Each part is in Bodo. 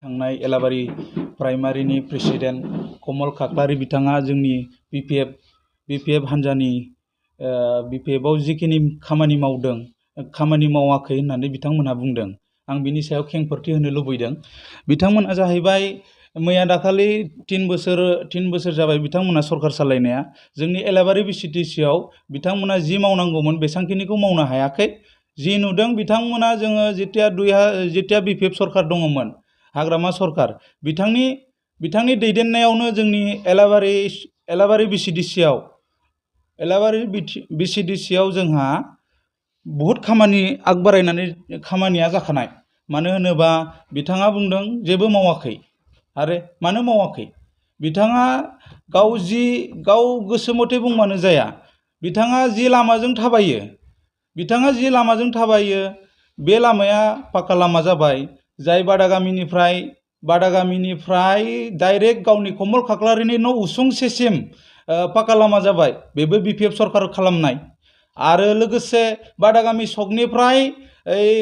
थांनाय एलाबारि प्राइमारिनि प्रेसिडेन्ट कमल काकलारि बिथाङा जोंनि बिपिएफ हान्जानि बिपिएफआव जिखिनि खामानि मावदों खामानि मावाखै होननानै बिथांमोनहा बुंदों। आं बिनि सायाव खेंफोरथि होनो लुबैदों। बिथांमोना जाहैबाय मैया दाखालि 3 बोसोर जाबाय बिथांमोना सरकार सालायनाया। जोंनि एलाबारि बिसिडिसिआव बिथांमोना जि मावनांगौमोन बेसांखिनिखौ मावनो हायाखै। जि नुदों बिथांमोना जोङो जेतिया बिपिएफ सरकार दङमोन, हाग्रामा सरकार, बिथांनि दैदेननायावनो जोंनि एलाबारि बिसिडिसिआव जोंहा बहुद खामानि आगबारायनानै खामानिया जाखानाय। मानो होनोबा बिथाङा बुंदों जेबो मावाखै। आरो मानो मावाखै? बिथाङा गाव गोसो मथे बुंबानो जाया। बिथाङा जि लामाजों थाबायो बे लामाया पाक्का लामा जाबाय। जाय बादागामिनिफ्राय डाइरेक्ट गावनि कमल काकलारिनि न' उसुंसेसिम पाक्का लामा जाबाय। बेबो बिपिएफ सरकार खालामनाय। आरो लोगोसे बादागामि सकनिफ्राय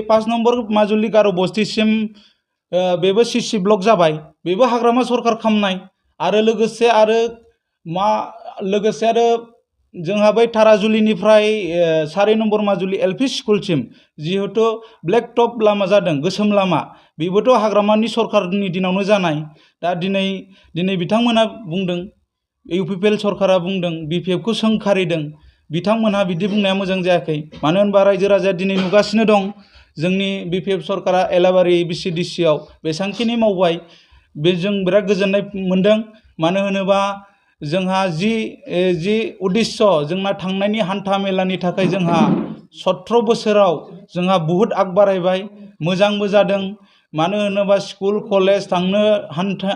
5 नम्बर माजुलि गार' बस्तिसिम बेबो सिसि ब्लक जाबाय। बेबो हाग्रामा सरकार खालामनाय। आरो लोगोसे जोंहा बै थाराजुलिनिफ्राय 4 नम्बर माजुलि एलपि स्कुलसिम जिहेतु ब्लेक टप लामा जादों, गोसोम लामा, बेबोथ' हाग्रामानि सरकारनि दिनावनो जानाय। दा दिनै बिथांमोना बुंदों, इउपिपिएल सरकारा बुंदों बिपिएफखौ सोंखारिदों। बिथांमोनहा बिदि बुंनाया मोजां जायाखै। मानो होनबा रायजो राजाया दिनै नुगासिनो दं जोंनि बिपिएफ सरकारा एलाबारि बिसिडिसिआव बेसांखिनि मावबाय। जों बिराद गोजोननाय मोनदों। मानो होनोबा जोंहा जि उद्देश्य जोंना थांनायनि हान्था मेलानि थाखाय जोंहा 17 बोसोराव जोंहा बहुद आगबारायबाय, मोजांबो जादों। मानो होनोबा स्कुल कलेज थांनो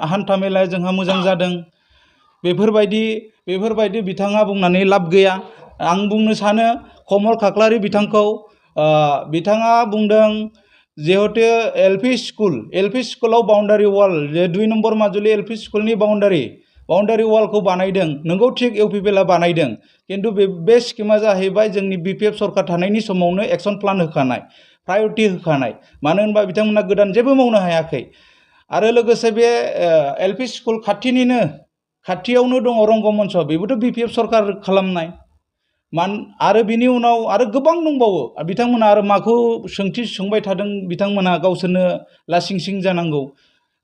हान्था मेलाया जोंहा मोजां जादों। बेफोरबायदि बिथाङा बुंनानै लाब गैया। आं बुंनो सानो कमल काकलारि बिथाङा बुंदों जिहेतु एलपि स्कुलाव बाउन्डारि वाल, 2 नम्बर माजुलि एलपि स्कुलनि बाउन्डारि वालखौ बानायदों। नोंगौ थिग इउपिपिएलआ बानायदों। खिन्थु बे स्किमा जाहैबाय जोंनि बिपिएफ सरकार थानायनि समावनो एक्सन प्लान होखानाय, प्रायरिटि होखानाय। मानो होनबा बिथांमोना गोदान जेबो मावनो हायाखै। आरो लोगोसे बे एलपि स्कुल खाथियावनो दङ रंगमन्च, बेबोथ' बिपिएफ सरकार खालामनाय। आरो बिनि उनाव आरो गोबां दंबावो। बिथांमोना आरो माखौ सोंथि सोंबाय थादों बिथांमोना गावसोरनो लासिंसिं जानांगौ।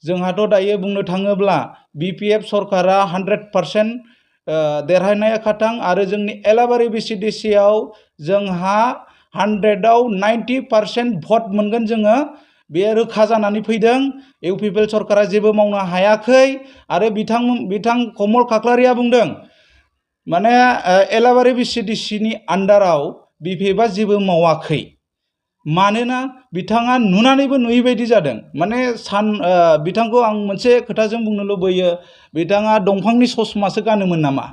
जोंहाथ' दायो बुंनो थाङोब्ला बिपिएफ सरकारा 100% देरहानाया खाथां। आरो जोंनि एलाबारि बिसिडिसिआव जोंहा 100आव 90% भट मोनगोन जोङो। बे रोखा जानानै फैदों। इउपिपिएल सरकारा जेबो मावनो हायाखै। आरो बिथां कमल काकलारिया बुंदों माने एलाबारि बिसिडिसिनि आन्डाराव बिपिएफआ जेबो मावाखै। मानोना बिथाङा नुनानैबो नुयै बायदि जादों। माने बिथांखौ आं मोनसे खोथाजों बुंनो लुबैयो, बिथाङा दंफांनि ससमासो गानोमोन नामा?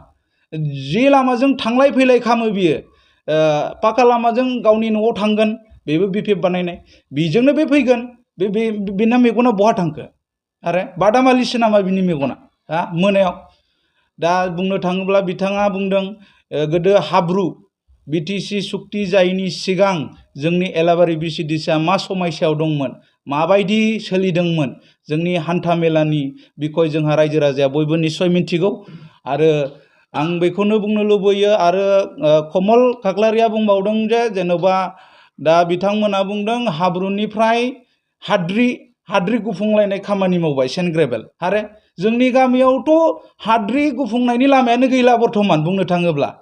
जि लामाजों थांलाय फैलाय खालामो बियो, पाक्का लामाजों गावनि न'आव थांगोन, बेबो बिपिएफ बानायनाय। बेजोंनो बे फैगोन। बेना मेगना बहा थांखो? आरो बादामालिसो नामा बिनि मेगना मोनायाव? दा बुंनो थाङोब्ला बिथाङा बुंदों गोदो हाब्रु बिटिसि सुक्ति जायैनि सिगां जोंनि एलाबारि बिसिडिसिआ मा समयसायाव दंमोन, माबायदि सोलिदोंमोन, जोंनि हान्था मेलानि बिखय जोंहा रायजो राजाया बयबो निस्सय मिथिगौ। आरो आं बेखौनो बुंनो लुबैयो। आरो कमल काकलारिया बुंबावदों जे जेन'बा दा बिथांमोना बुंदों हाब्रुनिफ्राय हाद्रि गुफुंलायनाय खामानि मावबाय, सेन्ट ग्रेभेल। आरो जोंनि गामियावथ' हाद्रि गुफुंनायनि लामायानो गैला बर्थमान बुंनो थाङोब्ला।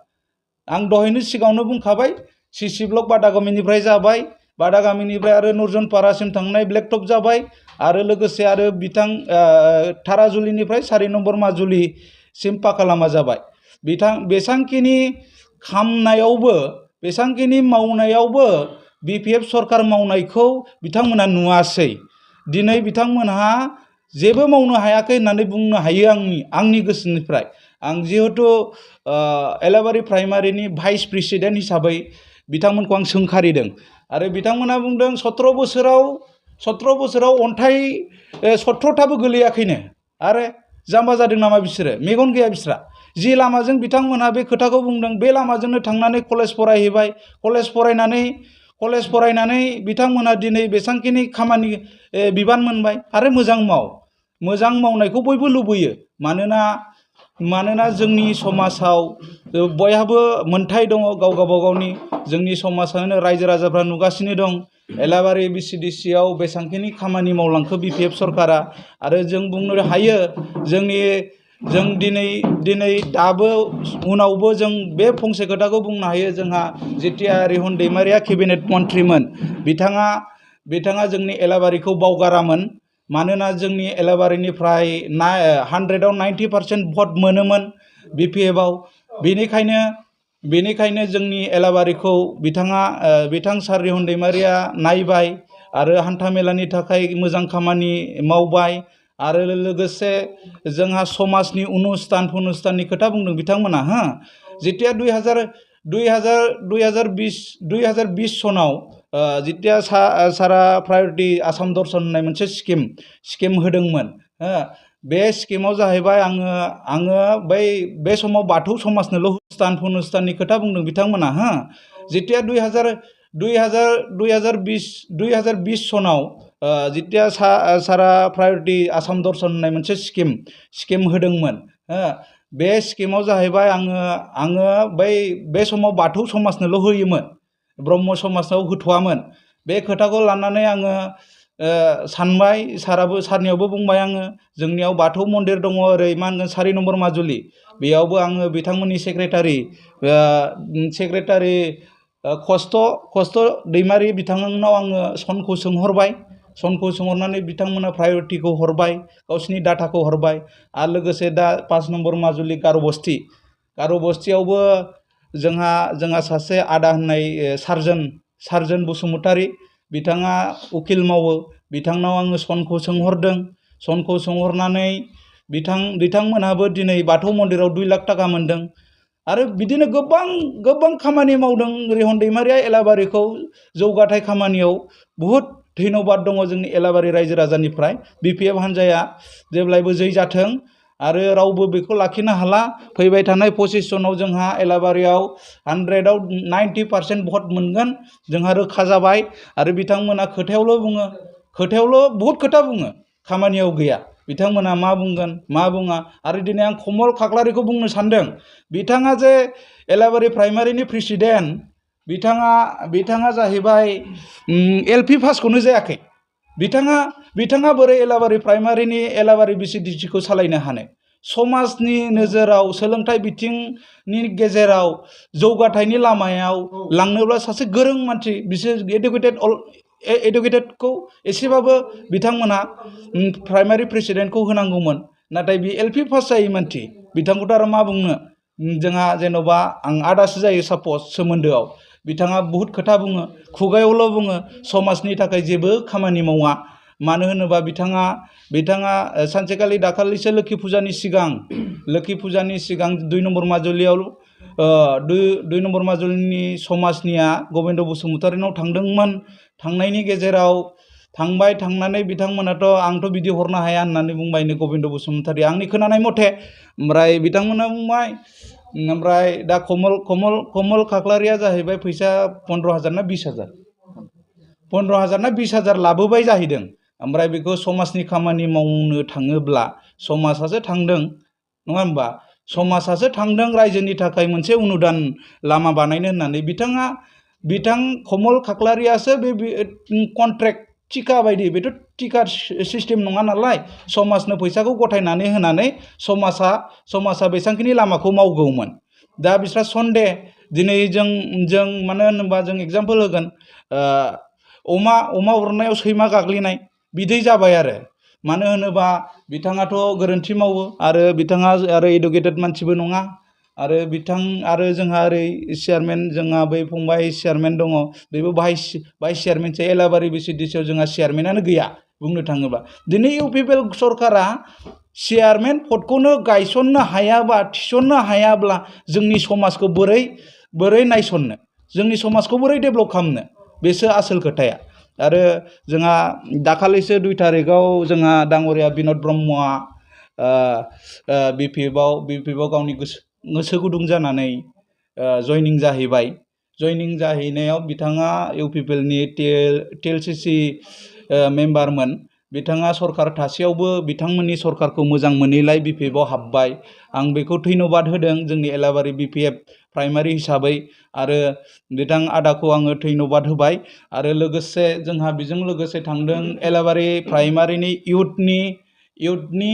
आं दहायनो सिगाङावनो बुंखाबाय, सिसि ब्लक बादागामिनिफ्राय जाबाय, बादागामिनिफ्राय आरो नर्जनपारासिम थांनाय ब्लेक टप जाबाय। आरो लोगोसे आरो थाराजुलिनिफ्राय 4 नम्बर माजुलिसिम पाक्का लामा जाबाय। बेसांखिनि मावनायावबो बिपिएफ सरकार मावनायखौ बिथांमोना नुवासै। दिनै बिथांमोनहा जेबो मावनो हायाखै होननानै बुंनो हायो आंनि गोसोनिफ्राय। आं जिहेतु एलाबारि प्राइमारिनि भाइस प्रेसिडेन्ट हिसाबै बिथांमोनखौ आं सोंखारिदों। आरो बिथांमोना बुंदों 17 बोसोराव अन्थाइ 17थाबो गोलैयाखैनो। आरो जाम्बा जादों नामा बिसोरो? मेगन गैया बिस्रा? जि लामाजों बिथांमोनहा बे खोथाखौ बुंदों बे लामाजोंनो थांनानै कलेज फरायहैबाय। कलेज फरायनानै कलेज फरायनानै बिथांमोना दिनै बेसांखिनि खामानि बिबान मोनबाय आरो मोजां मावनायखौ बयबो लुबैयो मानोना जोंनि समाजाव बयहाबो मोनथाय दङ गावगावनि जोंनि समाजानो रायजो राजाफ्रा नुगासिनो दं एलाबारि बिसिडिसिआव बेसांखिनि खामानि मावलांखो बिपिएफ सरकारा आरो जों बुंनो हायो जों दिनै दाबो उनावबो जों बे फंसे खोथाखौ बुंनो हायो जोंहा जेतिया रिहन दैमारिया केबिनेट मन्थ्रिमोन बिथाङा जोंनि एलाबारिखौ बावगारामोन मानोना जोंनि एलाबारिनिफ्राय 100आव 90% भट मोनोमोन बिपिएफआव बेनिखायनो जोंनि एलाबारिखौ बिथां सार रिहन दैमारिया नायबाय आरो हान्थामेलानि थाखाय मोजां खामानि मावबाय आरो लोगोसे जोंहा समाजनि अनुस्थाननि खोथा बुंदों बिथांमोना जेतिया 2020 सनाव जेतिया सारा प्रायरिटि आसाम दर्शन होननाय मोनसे स्किम होदोंमोन बे स्किमाव जाहैबाय आङो बे समाव बाथौ समाजनोल' अनुस्थाननि खोथा बुंदों बिथांमोना जेतिया 2020 सनाव जेतिया सारा प्रायरिटि आसाम दर्शन होननाय मोनसे स्किम होदोंमोन बे स्किमाव जाहैबाय आङो बे समाव बाथौ समाजनोल' होयोमोन ब्रह्म समाजाव होथ'वामोन बे खोथाखौ लानानै आङो सानबाय सारनियावबो बुंबाय आङो जोंनियाव बाथौ मन्दिर दङ ओरै 4 नम्बर माजुलि बेयावबो आङो बिथांमोननि सेक्रेटारि खस्थ' दैमारि बिथांनाव आङो सनखौ सोंहरनानै बिथांमोना प्रायरिटिखौ हरबाय गावसिनि डाटाखौ हरबाय आरो लोगोसे दा 5 नम्बर माजुलि गार' बस्तियावबो जोंहा सासे आदा होननाय सार्जन बसुमतारी बिथाङा उकिल मावो बिथांनाव आङो सनखौ सोंहरनानै बिथांमोनहाबो दिनै बाथौ मन्दिराव 2 लाख थाखा मोनदों आरो बिदिनो गोबां खामानि मावदों रिहन दैमारिया एलाबारिखौ जौगाथाय खामानियाव बुहुत धन्यबाद दङ जोंनि एलाबारि रायजो राजानिफ्राय बिपिएफ हान्जाया जेब्लायबो जै जाथों आरो रावबो बेखौ लाखिनो हाला फैबाय थानाय 25 सनाव जोंहा एलाबारियाव 100आव 90% भट मोनगोन जोंहा रोखा जाबाय आरो बिथांमोना खोथायावल' बहुत खोथा बुङो खामानियाव गैया बिथांमोना मा बुंगोन मा बुङा आरो दिनै आं कमल खाख्लारिखौ बुंनो सानदों बिथाङा जे एलाबारि प्राइमारिनि प्रेसिडेन्ट बिथाङा जाहैबाय एलपि पासखौनो जायाखै बिथाङा बोरै एलाबारि प्राइमारिनि एलाबारि बिसिडिसिखौ सालायनो हानो समाजनि नोजोराव सोलोंथाइ बिथिंनि गेजेराव जौगाथायनि लामायाव लांनोब्ला सासे गोरों मानसि बिसोर एडुकेटेडखौ एसेबाबो बिथांमोना प्राइमारि प्रेसिडेन्टखौ होनांगौमोन नाथाय बे एलपि पास जायै मानसि बिथांखौथ' आरो मा बुंनो जोंहा जेन'बा आं आदासो जायो सापस सोमोन्दोआव बिथाङा बहुत खोथा बुङो खुगायावल' बुङो समाजनि थाखाय जेबो खामानि मावा मानो होनोबा बिथाङा सानसेखालि दाखालिसो लोखि फुजानि सिगां 2 नम्बर माजुलियाव 2 नम्बर माजुलिनि समाजनिया गबिन्द बसुमतारीनाव थांदोंमोन थांनायनि गेजेराव थांनानै बिथांमोनाथ' आंथ' बिदि हरनो हाया होननानै बुंबायनो गबिन्द बसुमतारी आंनि खोनानाय मथे ओमफ्राय बिथांमोना बुंबाय ओमफ्राय दा कमल खाख्लारिया जाहैबाय फैसा 15,000 ना 20,000 15,000 ना 20,000 लाबोबाय जाहैदों ओमफ्राय बेखौ समाजनि खामानि मावनो थाङोब्ला समाजासो थांदों नङा होमबा समाजासो थांदों रायजोनि थाखाय मोनसे अनुदान लामा बानायनो होननानै बिथां कमल खाख्लारियासो बे कन्ट्रेक्ट टिका बायदि बेथ' टिका सिस्टेम नङा नालाय समाजनो फैसाखौ गथायनानै होनानै समाजा बेसांखिनि लामाखौ मावगौमोन दा बिस्रा सन्देह दिनै जों मानो होनोबा जों एग्जाम्पल होगोन अमा उरनायाव सैमा गाग्लिनाय बिदै जाबाय आरो मानो होनोबा बिथाङाथ' गोरोन्थि मावो आरो बिथाङा आरो एडुकेटेड मानसिबो नङा आरो जोंहा ओरै चेयारमेन जोंहा बै फंबाय चेयारमेन दङ बेबो भाइस चेयारमेनसो एलाबारि बिसिडिसिआव जोंहा चेयारमेनानो गैया बुंनो थाङोबा दिनै इउपिपिएल सरकारा चेयारमेन पदखौनो गायसननो हायाबा थिसननो हायाब्ला जोंनि समाजखौ बोरै नायसननो जोंनि समाजखौ बोरै डेभेलप खालामनो बेसो आसोल खोथाया आरो जोंहा दाखालिसो 2 तारिखआव जोंहा दाङ'रिया बिन'द ब्रह्मआ बिपिएफआव गावनि गोसो गुदुं जानानै जइनिं जाहैबाय जयनिं जाहैनायाव बिथाङा इउपिपिएलनि TLCC मेम्बारमोन। बिथाङा सरकार थासेयावबो बिथांमोननि सरकारखौ मोजां मोनैलाय BPF आव हाबबाय। आं बेखौ धन्यबाद होदों जोंनि एलाबारि BPF प्राइमारि हिसाबै, आरो बिथां आदाखौ आङो धन्यबाद होबाय। आरो लोगोसे जोंहा बेजों लोगोसे थांदों एलाबारि प्राइमारिनि इउथनि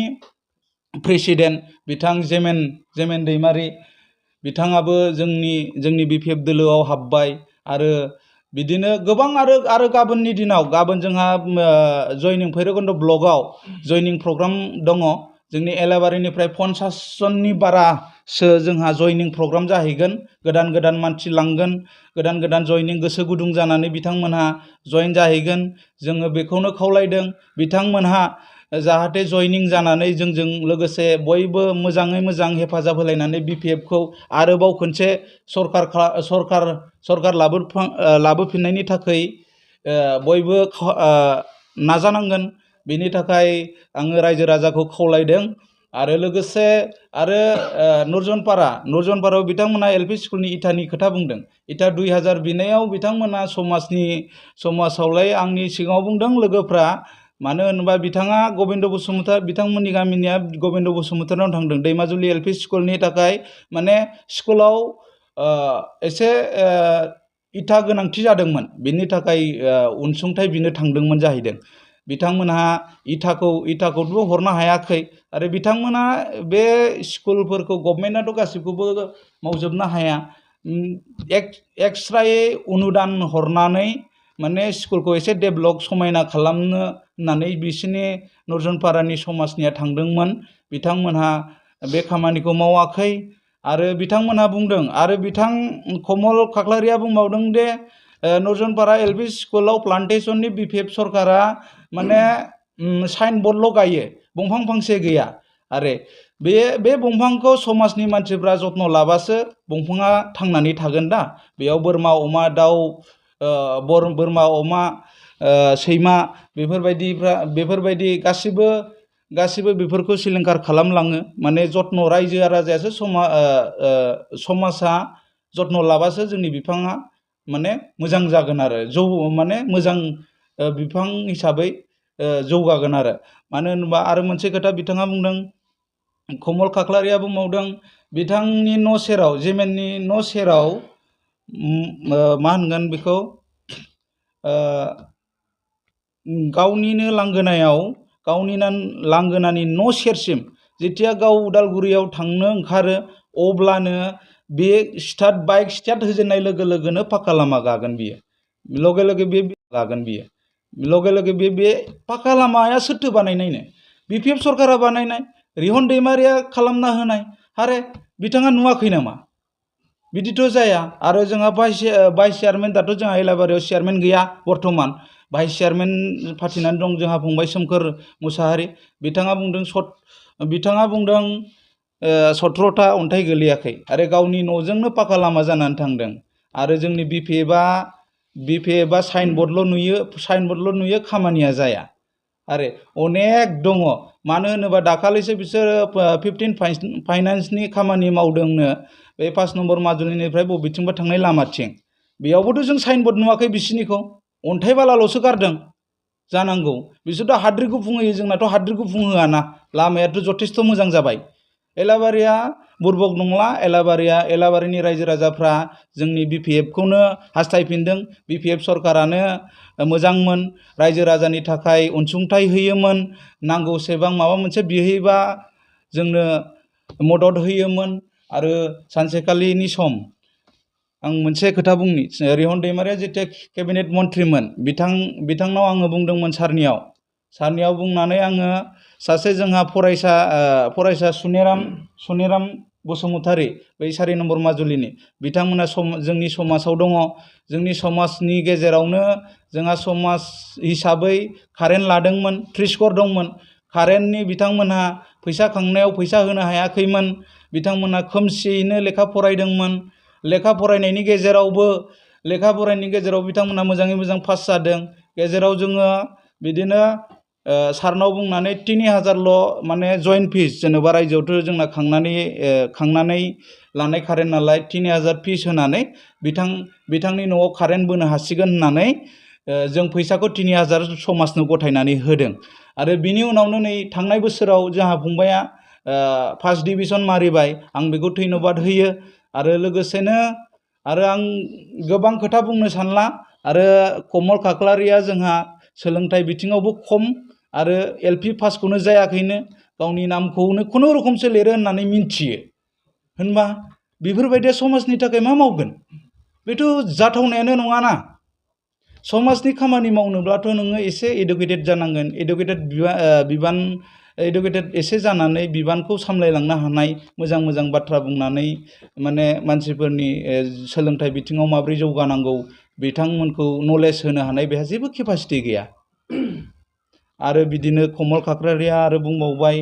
प्रेसिडेन्ट बिथां जेमेन दैमारि, बिथाङाबो जोंनि BPF दोलोआव हाबबाय। आरो बिदिनो गोबां आरो गाबोननि दिनाव जोंहा जयनिं भैरबकुन्द ब्लकआव जयनिं प्रग्राम दङ। जोंनि एलाबारिनिफ्राय 50 जननि बारासो जोंहा जयनिं प्रग्राम जाहैगोन। गोदान मानसि लांगोन, गोदान जयनिं गोसो गुदुं जानानै बिथांमोनहा जयेन जाहैगोन। जोङो बेखौनो खावलायदों बिथांमोनहा जाहाथे जयनिं जानानै जोंजों लोगोसे बयबो मोजाङै मोजां हेफाजाब होलायनानै BPF खौ आरोबाव खनसे सरकार लाबोफिननायनि थाखाय बयबो नाजानांगोन। बेनि थाखाय आङो रायजो राजाखौ खावलायदों। आरो लोगोसे नरजनपारायाव बिथांमोना LP स्कुलनि इटानि खोथा बुंदों। इटा 2000 बिनायाव बिथांमोना समाजावलाय आंनि सिगाङाव बुंदों लोगोफ्रा, मानो होनोबा बिथाङा गबिन्द बसुमतारी, बिथांमोननि गामिनिया गबिन्द बसुमतारीनाव थांदों। दैमाजुलि LP स्कुलनि थाखाय माने स्कुलाव एसे इटा गोनांथि जादोंमोन, बेनि थाखाय अनसुंथाइ बिनो थांदोंमोन जाहैदों। बिथांमोनहा इटाखौबो हरनो हायाखै। आरो बिथांमोना बे स्कुलफोरखौ गभर्नमेन्टआथ' गासिबखौबो मावजोबनो हाया। एक्सट्रायै अनुदान हरनानै माने स्कुलखौ एसे डेभेलप समायना खालामनो होननानै बिसोरनि नरजनपारानि समाजनिया थांदोंमोन। बिथांमोनहा बे खामानिखौ मावाखै। आरो बिथांमोनहा बुंदों, आरो बिथां कमल खाख्लारिया बुंबावदों दे नरजनपारा LP स्कुलाव प्लान्टेसननि BPF सरकारा माने साइन बर्डल' गायो, दंफां फांसे गैया। आरो बे दंफांखौ समाजनि मानसिफ्रा जत्न लाबासो दंफाङा थांनानै थागोन दा। बेयाव बोरमा अमा दाउ, बोरमा अमा सैमा बेफोरबायदि गासिबो बेफोरखौ सिलिंखार खालामलाङो। माने जत्न रायजो राजायासो समाजा जत्न लाबासो जोंनि बिफाङा माने मोजां जागोन आरो माने मोजां बिफां हिसाबै जौगागोन आरो। मानो होनोबा आरो मोनसे खोथा बिथाङा बुंदों, कमल खाख्लारिया बुंबावदों, बिथांनि न' सेराव, जेमेननि न' सेराव मा होनगोन बेखौ, गावनिनो लांगोनानि न' सेरसिम जेथिया गाव उदालगुरियाव थांनो ओंखारो अब्लानो बे बाइक स्टार्ट होजेननाय लोगो लोगोनो पाक्का लामा गागोन बियो। लगे लगे बे पाक्का लामाया सोरथो बानायनायनो? BPF सरकारा बानायनाय, रिहन दैमारिया खालामना होनाय। आरे बिथाङा नुवाखै नामा? बिदिथ' जाया। आरो जोंहा भाइस चेयारमेन, दाथ' जोंहा एलाबारियाव चेयारमेन गैया बर्थमान। भाइस चेयारमेन फाथिनानै दं जोंहा फंबाय सोमखोर मुसाहारि। बिथाङा बुंदों 17था अन्थाइ गोलैयाखै, आरो गावनि न'जोंनो पाक्का लामा जानानै थांदों। आरो जोंनि BPF साइन बर्डल' नुयो, खामानिया जाया। आरो अनेक दङ। मानो होनोबा दाखालिसो बिसोरो 15 फाइनान्सनि खामानि मावदोंनो बे 5 नम्बर माजुलिनिफ्राय बबेथिंबा थांनाय लामाथिं। बेयावबोथ' जों साइन बर्ड नुवाखै बिसिनिखौ, अन्थाइ बालाल'सो गारदों जानांगौ। बिसोरथ' हाद्रि गुफुं होयो, जोंनाथ' हाद्रि गुफुं होआना। लामायाथ' जथेस्थ' मोजां जाबाय। एलाबारिया बुरबक नंला। एलाबारिनि रायजो राजाफ्रा जोंनि BPF खौनो हास्थायफिनदों। BPF सरकारानो मोजांमोन, रायजो राजानि थाखाय अनसुंथाइ होयोमोन, नांगौसेबां माबा मोनसे बिहैबा जोंनो मदद होयोमोन। आरो सानसेखालिनि सम आं मोनसे खोथा बुंनि, रिहन दैमारिया जेथिया केबिनेट मन्थ्रिमोन, बिथांनाव आङो बुंदोंमोन सारनियाव बुंनानै आङो सासे जोंहा फरायसा सुनेराम बसुमतारी, बै 4 नम्बर माजुलिनि, बिथांमोना जोंनि समाजाव दङ। जोंनि समाजनि गेजेरावनो जोंहा समाज हिसाबै कारेन्ट लादोंमोन, 30 घर दंमोन। कारेन्टनि बिथांमोनहा फैसा खांनायाव फैसा होनो हायाखैमोन। बिथांमोनहा खोमसियैनो लेखा फरायदोंमोन। लेखा फरायनायनि गेजेराव बिथांमोनहा मोजाङै मोजां पास जादों। गेजेराव जोङो बिदिनो सारनाव बुंनानै 3000ल' माने जइन फिस जेनेबा रायजोआवथ' जोंना खांनानै लानाय कारेन्ट नालाय 3000 फिस होनानै बिथांनि न'आव कारेन्ट बोनो हासिगोन होननानै जों फैसाखौ 3000 समाजनो गथायनानै होदों। आरो बिनि उनावनो नै थांनाय बोसोराव जोंहा फंबाया फार्स्ट डिभिजन मारिबाय, आं बेखौ धन्यबाद होयो। आरो लोगोसेनो आरो आं गोबां खोथा बुंनो सानला। आरो कमल खाख्लारिया जोंहा सोलोंथाइ बिथिङावबो खम आरो LP पासखौनो जायाखैनो, गावनि नामखौनो खुनुरुखुमसो लिरो होननानै मिन्थियो। होनबा बेफोरबायदिया समाजनि थाखाय मा मावगोन? बेथ' जाथावनायानो नङाना। समाजनि खामानि मावनोब्लाथ' नोङो एसे एडुकेटेड जानांगोन, एडुकेटेड एसे जानानै बिबानखौ सामलायलांनो हानाय, मोजां मोजां बाथ्रा बुंनानै माने मानसिफोरनि सोलोंथाइ बिथिङाव माबोरै जौगानांगौ बिथांमोनखौ नलेज होनो हानाय बेहा जेबो केपासिटि गैया। आरो बिदिनो कमल खाख्लारिया आरो बुंबावबाय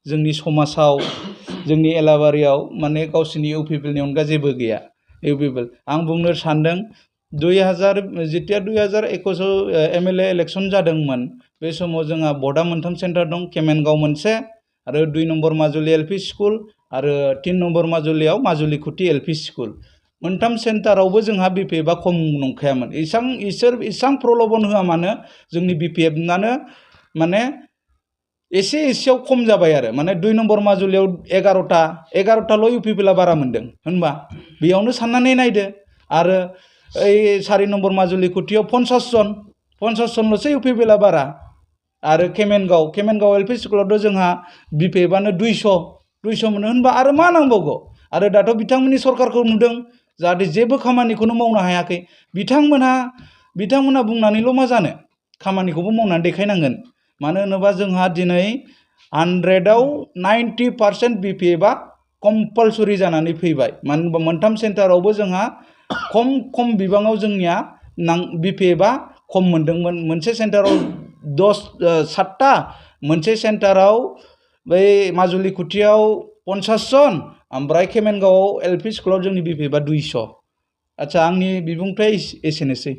जोंनि समाजाव जोंनि एलाबारियाव माने गावसिनि इउपिपिएलनि अनगा जेबो गैया। आं बुंनो सानदों 2021 MLA इलेक्सन जादोंमोन, बे समाव जोंहा भटआ मोनथाम सेन्टार दं, केमेनगाव मोनसे, आरो 2 नम्बर माजुलि LP स्कुल, आरो 3 नम्बर माजुलियाव माजुलि खुथि LP स्कुल। मोनथाम सेन्टारावबो जोंहा BPFआ खम नंखायामोन। इसोर इसां प्रलबन होआ मानो जोंनि BPFआनो माने एसेयाव खम जाबाय आरो माने 2 नम्बर माजुलियाव 11टाल' इउपिपिएलआ बारा मोनदों। होनबा बेयावनो साननानै नायदो। आरो 4 नम्बर माजुलि खुथियाव 50 जनल'सो इउपिपिएलआ बारा। आरो केमेनगाव LP स्कुलावथ' जोंहा BPFआनो 200 मोनो। होनबा आरो मा नांबावगौ? आरो दाथ' बिथांमोननि सरकारखौ नुदों जाहाथे जेबो खामानिखौनो मावनो हायाखै। बिथांमोना बुंनानैल' मा जानो, खामानिखौबो मावनानै देखायनांगोन। मानो होनोबा जोंहा दिनै 100आव 90% BPFआ कम्पालसरि जानानै फैबाय। मानो होनबा मोनथाम सेन्टारावबो जोंहा खम बिबाङाव जोंनिया BPFआ खम मोनदोंमोन। मोनसे सेन्टाराव 7टा, मोनसे सेन्टाराव बै माजुलि खुथियाव 50 जन, ओमफ्राय केमेनगावआव LP स्कुलाव जोंनि BPFआ 200। आच्ছা, आंनि बिबुंथिया एसेनोसै।